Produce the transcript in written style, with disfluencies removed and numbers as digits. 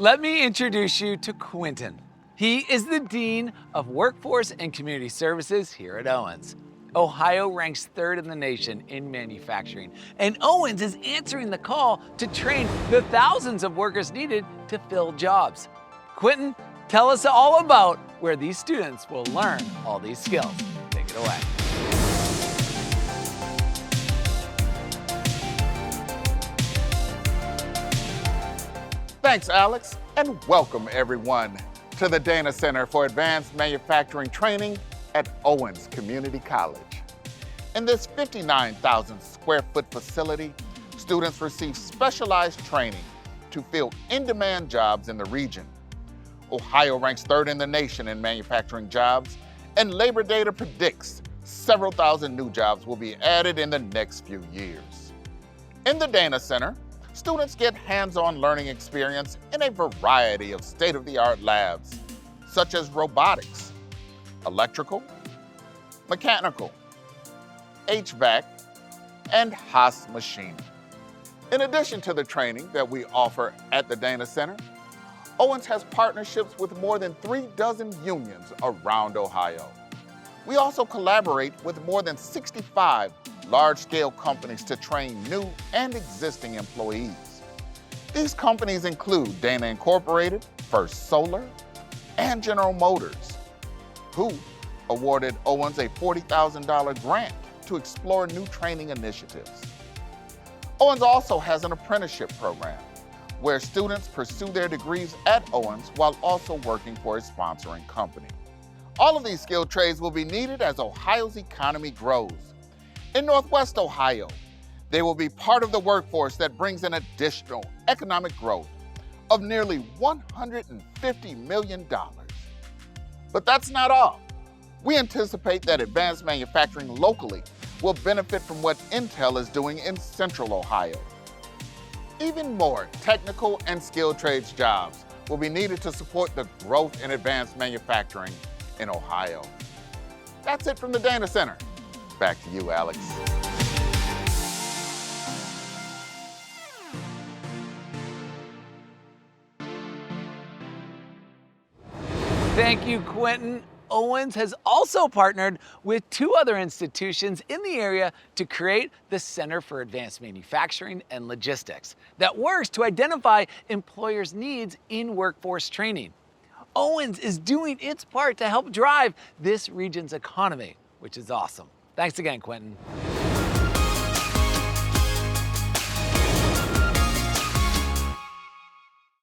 Let me introduce you to Quinton. He is the Dean of Workforce and Community Services here at Owens. Ohio ranks third in the nation in manufacturing, and Owens is answering the call to train the thousands of workers needed to fill jobs. Quinton, tell us all about where these students will learn all these skills. Take it away. Thanks, Alex, and welcome everyone to the Dana Center for Advanced Manufacturing Training at Owens Community College. In this 59,000 square foot facility, students receive specialized training to fill in-demand jobs in the region. Ohio ranks third in the nation in manufacturing jobs, and labor data predicts several thousand new jobs will be added in the next few years. In the Dana Center, students get hands-on learning experience in a variety of state-of-the-art labs, such as robotics, electrical, mechanical, HVAC, and Haas machining. In addition to the training that we offer at the Dana Center, Owens has partnerships with more than 36 unions around Ohio. We also collaborate with more than 65 large-scale companies to train new and existing employees. These companies include Dana Incorporated, First Solar, and General Motors, who awarded Owens a $40,000 grant to explore new training initiatives. Owens also has an apprenticeship program where students pursue their degrees at Owens while also working for a sponsoring company. All of these skilled trades will be needed as Ohio's economy grows. In Northwest Ohio, they will be part of the workforce that brings an additional economic growth of nearly $150 million. But that's not all. We anticipate that advanced manufacturing locally will benefit from what Intel is doing in Central Ohio. Even more technical and skilled trades jobs will be needed to support the growth in advanced manufacturing in Ohio. That's it from the Dana Center. Back to you, Alex. Thank you, Quinton. Owens has also partnered with two other institutions in the area to create the Center for Advanced Manufacturing and Logistics that works to identify employers' needs in workforce training. Owens is doing its part to help drive this region's economy, which is awesome. Thanks again, Quinton.